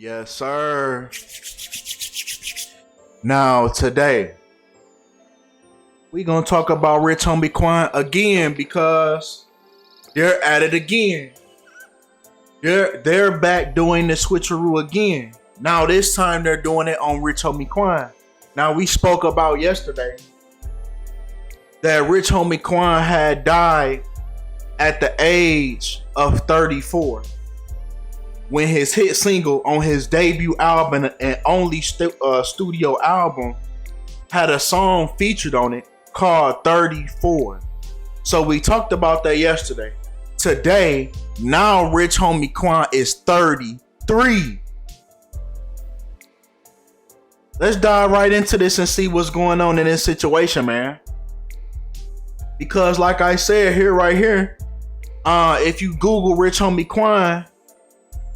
Yes, sir. Now, today, we gonna talk about Rich Homie Quan again because they're at it again. They're back doing the switcheroo again. Now, this time they're doing it on Rich Homie Quan. Now, we spoke about yesterday that Rich Homie Quan had died at the age of 34. When his hit single on his debut album and only studio album had a song featured on it called 34. So we talked about that yesterday. Today, now Rich Homie Quan is 33. Let's dive right into this and see what's going on in this situation, man. Because like I said right here, if you Google Rich Homie Quan,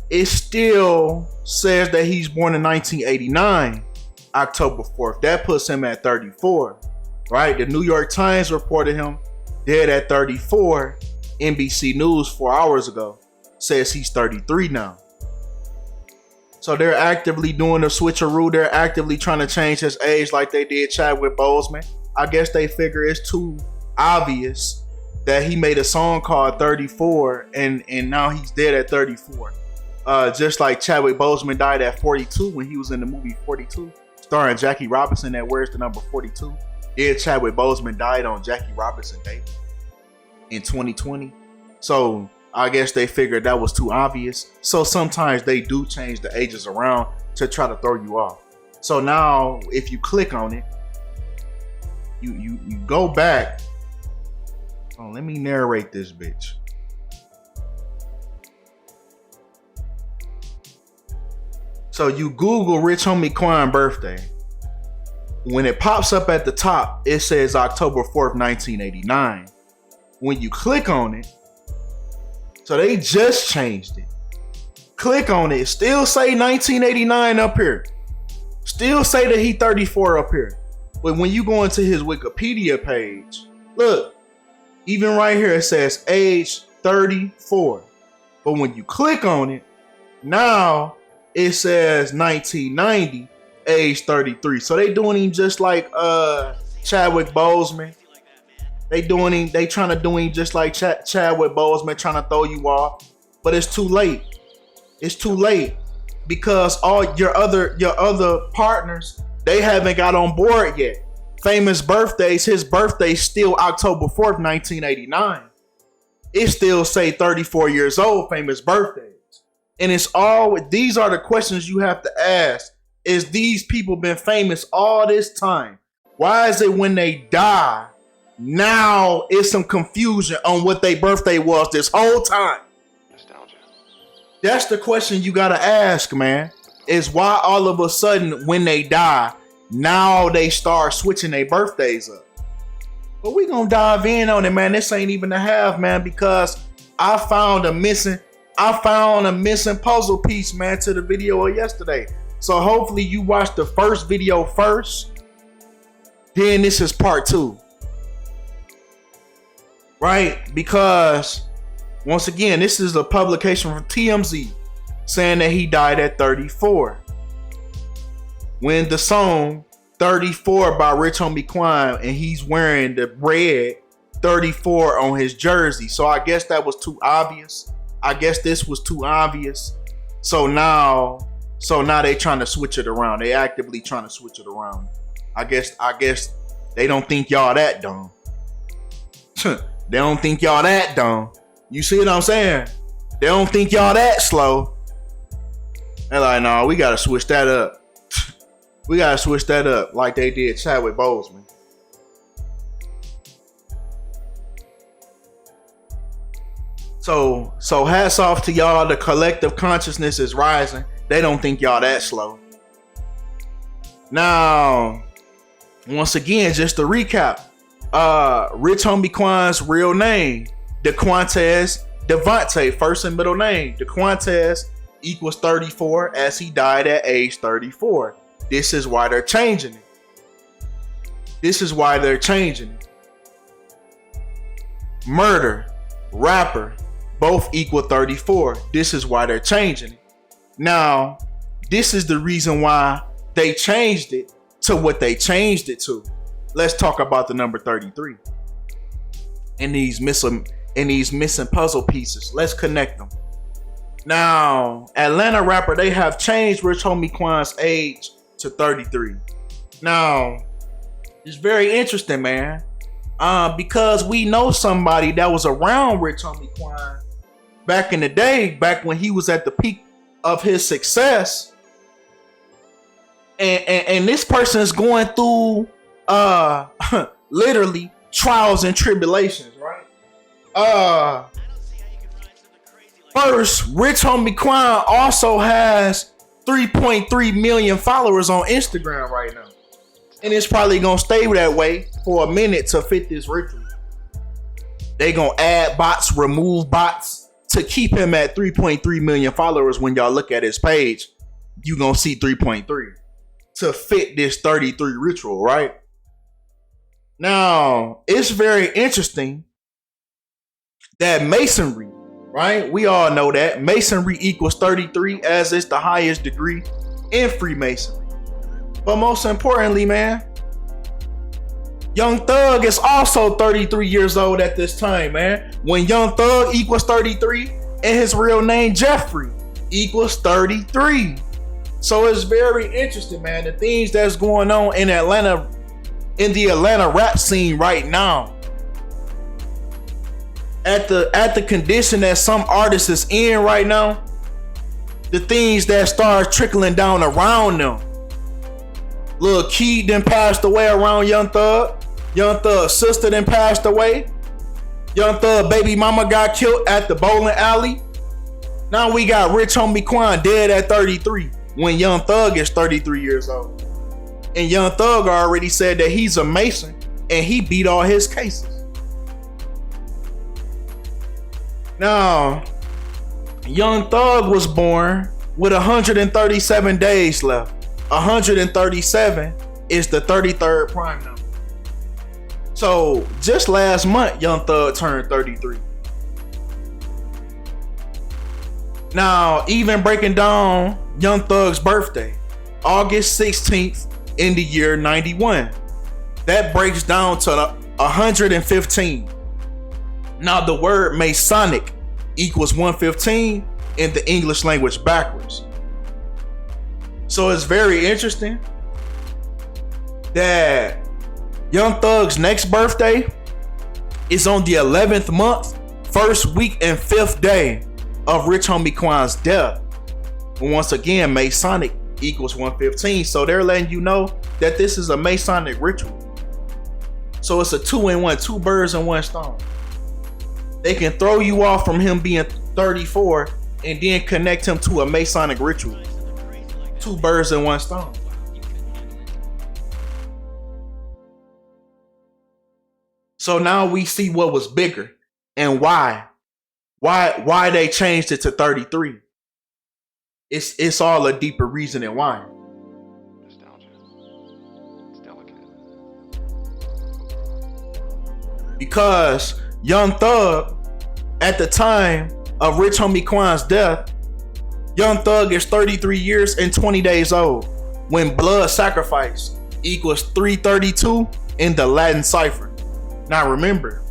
it still says that he's born in 1989, October 4th. That puts him at 34, right? The New York Times reported him dead at 34. NBC News 4 hours ago says he's 33 now. So they're actively doing a switcheroo. They're actively trying to change his age like they did Chadwick Boseman. I guess they figure it's too obvious that he made a song called 34 and now he's dead at 34. Just like Chadwick Boseman died at 42 when he was in the movie 42, starring Jackie Robinson that wears the number 42. Yeah, Chadwick Boseman died on Jackie Robinson Day in 2020. So I guess they figured that was too obvious. So sometimes they do change the ages around to try to throw you off. So now if you click on it, you go back. Oh, let me narrate this bitch. So you Google Rich Homie Quan birthday. When it pops up at the top, it says October 4th, 1989. When you click on it, so they just changed it. Click on it, still say 1989 up here. Still say that he 34 up here. But when you go into his Wikipedia page, look, even right here it says age 34. But when you click on it, now it says 1990, age 33. So they doing him just like Chadwick Boseman. They trying to do him just like Chadwick Boseman, trying to throw you off. But it's too late. It's too late because all your other partners, they haven't got on board yet. Famous birthdays, his birthday's still October 4th, 1989. It still say 34 years old, famous birthday. And it's all, these are the questions you have to ask. Is these people been famous all this time? Why is it when they die, now it's some confusion on what their birthday was this whole time? Nostalgia. That's the question you gotta ask, man. Is why all of a sudden when they die, now they start switching their birthdays up. But we gonna dive in on it, man. This ain't even a half, man, because I found a missing puzzle piece, man, to the video of yesterday. So hopefully you watched the first video first. Then this is part 2. Right? Because once again, this is a publication from TMZ saying that he died at 34. When the song 34 by Rich Homie Quan, and he's wearing the red 34 on his jersey. So I guess that was too obvious. I guess this was too obvious. So now they trying to switch it around. They actively trying to switch it around. I guess they don't think y'all that dumb. They don't think y'all that dumb. You see what I'm saying? They don't think y'all that slow. They're like, no, we gotta switch that up. We gotta switch that up like they did Chadwick Boseman. So hats off to y'all. The collective consciousness is rising. They don't think y'all that slow. Now, once again, just to recap, Rich Homie Quan's real name, DeQuantes Devontae, first and middle name. DeQuantes equals 34 as he died at age 34. This is why they're changing it. This is why they're changing it. Murder, rapper, both equal 34. This is why they're changing it. Now, this is the reason why they changed it to what they changed it to. Let's talk about the number 33 and these missing puzzle pieces. Let's connect them. Now, Atlanta rapper, they have changed Rich Homie Quan's age to 33. Now, it's very interesting, man. Because we know somebody that was around Rich Homie Quan back in the day, back when he was at the peak of his success. And this person is going through literally trials and tribulations, right? First, Rich Homie Quan also has 3.3 million followers on Instagram right now. And it's probably gonna stay that way for a minute to fit this ritual. They gonna add bots, remove bots to keep him at 3.3 million followers. When y'all look at his page, you gonna see 3.3 to fit this 33 ritual, right? Now, it's very interesting that Masonry, right? We all know that Masonry equals 33, as it's the highest degree in Freemasonry. But most importantly, man, Young Thug is also 33 years old at this time, man. When Young Thug equals 33 and his real name Jeffrey equals 33. So it's very interesting, man, the things that's going on in Atlanta, in the Atlanta rap scene right now. At the condition that some artists is in right now, the things that start trickling down around them. Lil Key done passed away around Young Thug. Young Thug's sister done passed away. Young Thug baby mama got killed at the bowling alley. Now we got Rich Homie Quan dead at 33 when Young Thug is 33 years old. And Young Thug already said that he's a Mason and he beat all his cases. Now, Young Thug was born with 137 days left. 137 is the 33rd prime number. So just last month, Young Thug turned 33. Now, even breaking down Young Thug's birthday, August 16th in the year 91. That breaks down to 115. Now, the word Masonic equals 115 in the English language backwards. So it's very interesting that Young Thug's next birthday is on the 11th month, 1st week, and 5th day of Rich Homie Quan's death. And once again, Masonic equals 115. So they're letting you know that this is a Masonic ritual. So it's a 2-in-1, 2 birds in one stone. They can throw you off from him being 34 and then connect him to a Masonic ritual. 2 birds in one stone. So now we see what was bigger and why they changed it to 33. It's all a deeper reason and why. Nostalgia. It's delicate. Because Young Thug, at the time of Rich Homie Quan's death, Young Thug is 33 years and 20 days old when blood sacrifice equals 332 in the Latin cipher. Now remember,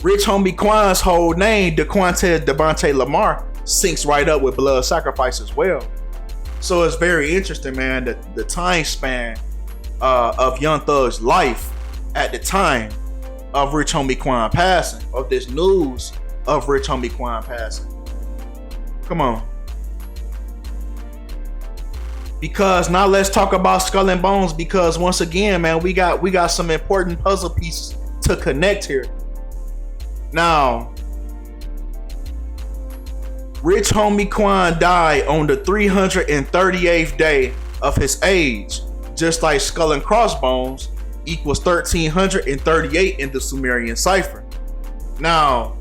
Rich Homie Quan's whole name, DeQuantes Devontae Lamar, syncs right up with blood sacrifice as well. So it's very interesting, man, that the time span of Young Thug's life at the time of Rich Homie Quan passing, of this news of Rich Homie Quan passing. Come on. Because now let's talk about Skull and Bones, because once again, man, we got some important puzzle pieces to connect here. Now, Rich Homie Quan died on the 338th day of his age, just like Skull and Crossbones equals 1338 in the Sumerian cipher. Now,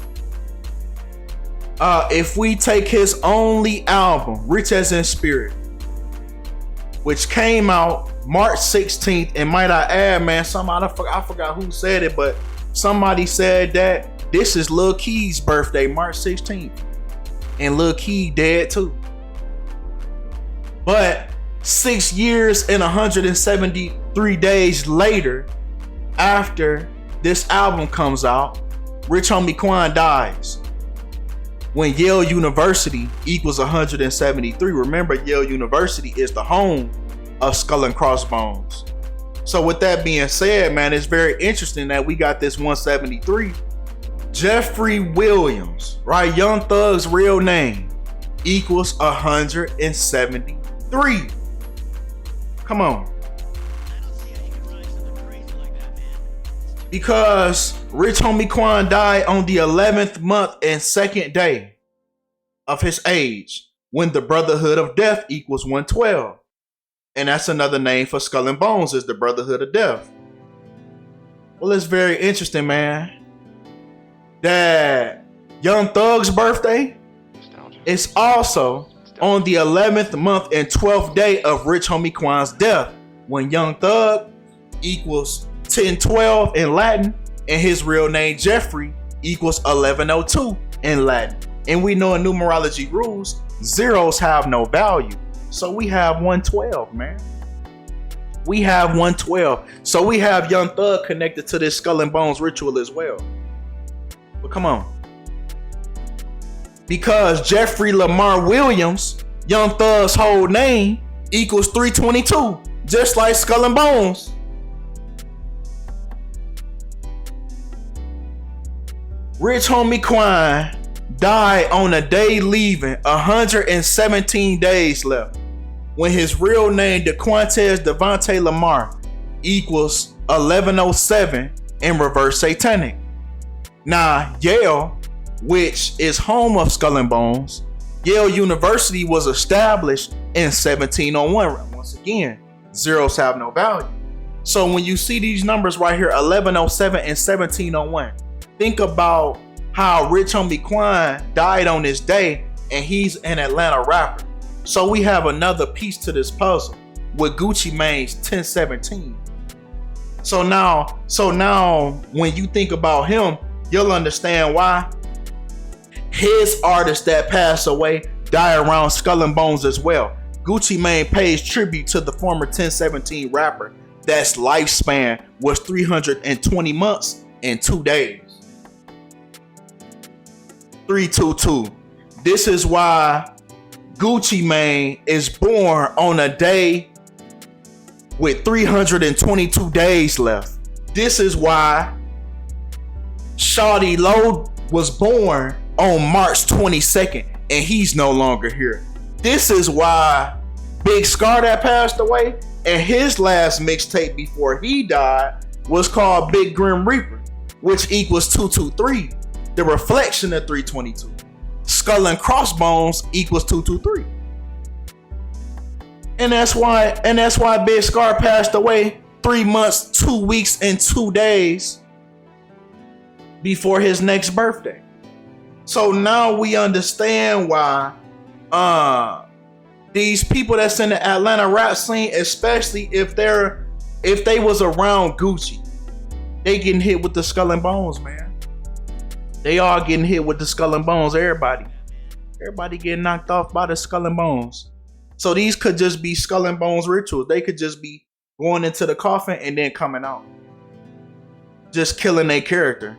if we take his only album, Rich as in Spirit, which came out March 16th, and might I add, man, I forgot who said it, but somebody said that this is Lil Key's birthday, March 16th. And Lil Key dead too. But 6 years and 173 days later, after this album comes out, Rich Homie Quan dies. When Yale University equals 173. Remember, Yale University is the home of Skull and Crossbones. So with that being said, man, it's very interesting that we got this 173. Jeffrey Williams, right? Young Thug's real name equals 173. Come on. Because Rich Homie Quan died on the 11th month and 2nd day of his age, when the Brotherhood of Death equals 112. And that's another name for Skull and Bones, is the Brotherhood of Death. Well, it's very interesting, man, that Young Thug's birthday is also on the 11th month and 12th day of Rich Homie Quan's death, when Young Thug equals 1012 in Latin, and his real name Jeffrey equals 1102 in Latin. And we know in numerology rules, zeros have no value. So we have 112, man. We have 112. So we have Young Thug connected to this Skull and Bones ritual as well. But come on. Because Jeffrey Lamar Williams, Young Thug's whole name, equals 322, just like Skull and Bones. Rich Homie Quan died on a day leaving 117 days left, when his real name, DeQuantes Devontae Lamar, equals 1107 in reverse satanic. Now, Yale, which is home of Skull and Bones, Yale University was established in 1701. Once again, zeros have no value. So when you see these numbers right here, 1107 and 1701, think about how Rich Homie Quan died on this day, and he's an Atlanta rapper. So we have another piece to this puzzle with Gucci Mane's 1017. So now when you think about him, you'll understand why his artists that pass away die around Skull and Bones as well. Gucci Mane pays tribute to the former 1017 rapper that's lifespan was 320 months and 2 days. 322. This is why Gucci Mane is born on a day with 322 days left. This is why Shawty Lo was born on March 22nd and he's no longer here. This is why Big Scar that passed away, and his last mixtape before he died was called Big Grim Reaper, which equals 223. The reflection of 322. Skull and Crossbones equals 223. And that's why Big Scar passed away 3 months, 2 weeks, and 2 days before his next birthday. So now we understand why these people that's in the Atlanta rap scene, especially if they was around Gucci, they getting hit with the Skull and Bones, man. They all getting hit with the Skull and Bones. Everybody getting knocked off by the Skull and Bones. So these could just be Skull and Bones rituals. They could just be going into the coffin and then coming out, just killing their character.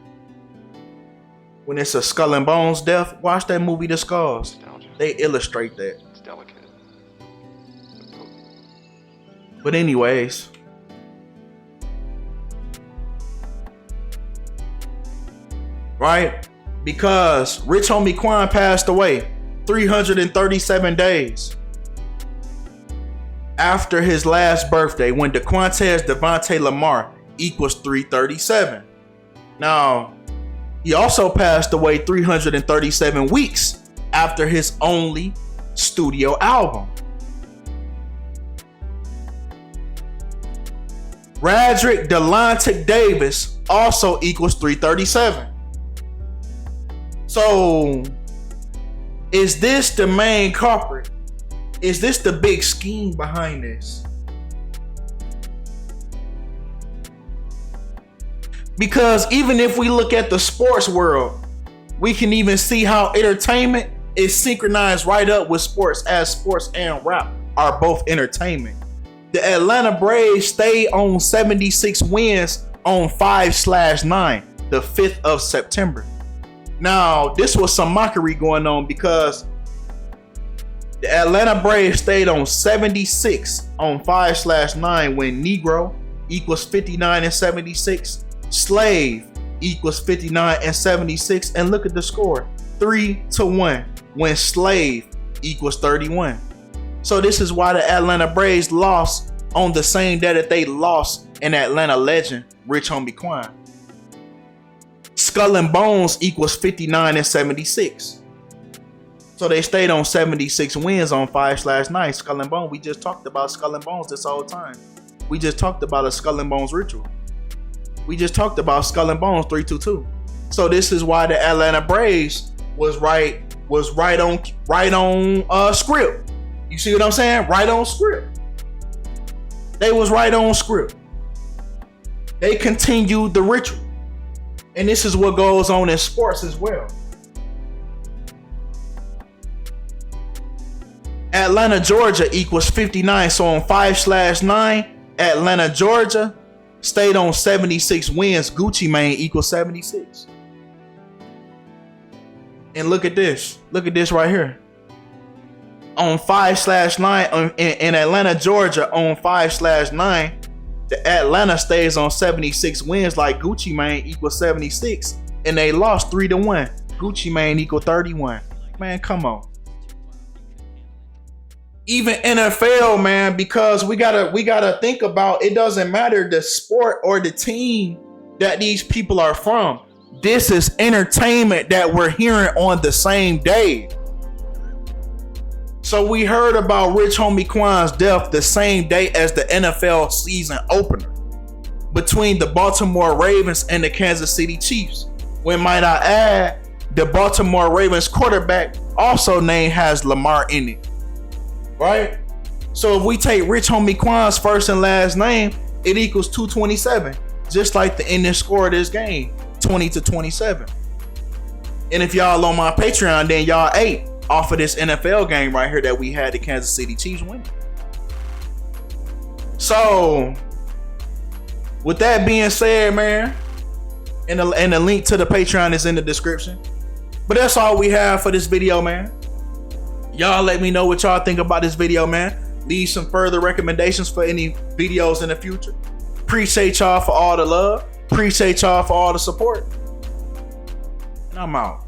When it's a Skull and Bones death, watch that movie The Skulls. They illustrate that. It's delicate. But anyways, right? Because Rich Homie Quan passed away 337 days after his last birthday, when DeQuantes Devontae Lamar equals 337. Now, he also passed away 337 weeks after his only studio album. Radrick Delontic Davis also equals 337. So, is this the main culprit? Is this the big scheme behind this? Because even if we look at the sports world, we can even see how entertainment is synchronized right up with sports, as sports and rap are both entertainment. The Atlanta Braves stayed on 76 wins on 5/9, the 5th of September. Now, this was some mockery going on because the Atlanta Braves stayed on 76 on 5/9 when Negro equals 59 and 76, Slave equals 59 and 76, and look at the score, 3-1 when Slave equals 31. So this is why the Atlanta Braves lost on the same day that they lost an Atlanta legend, Rich Homie Quan. Skull and Bones equals 59 and 76. So they stayed on 76 wins on 5/9. Skull and Bones, we just talked about Skull and Bones this whole time. We just talked about a Skull and Bones ritual. We just talked about Skull and Bones 322. So this is why the Atlanta Braves was right on script. You see what I'm saying? Right on script. They was right on script. They continued the ritual. And this is what goes on in sports as well. Atlanta, Georgia equals 59. So on 5/9, Atlanta, Georgia stayed on 76 wins. Gucci Mane equals 76. And look at this. Look at this right here. On 5/9 in Atlanta, Georgia, on 5/9, the Atlanta stays on 76 wins like Gucci Mane equals 76, and they lost 3-1. Gucci Mane equal 31. Man, come on. Even NFL, man, because we gotta think about, it doesn't matter the sport or the team that these people are from. This is entertainment that we're hearing on the same day. So we heard about Rich Homie Quan's death the same day as the NFL season opener between the Baltimore Ravens and the Kansas City Chiefs. When might I add, the Baltimore Ravens quarterback also name has Lamar in it. Right? So if we take Rich Homie Quan's first and last name, it equals 227. Just like the ending score of this game, 20-27. And if y'all on my Patreon, then y'all ate off of this NFL game right here that we had the Kansas City Chiefs winning. So with that being said, man, and the link to the Patreon is in the description. But that's all we have for this video, man. Y'all let me know what y'all think about this video, man. Leave some further recommendations for any videos in the future. Appreciate y'all for all the love. Appreciate y'all for all the support. And I'm out.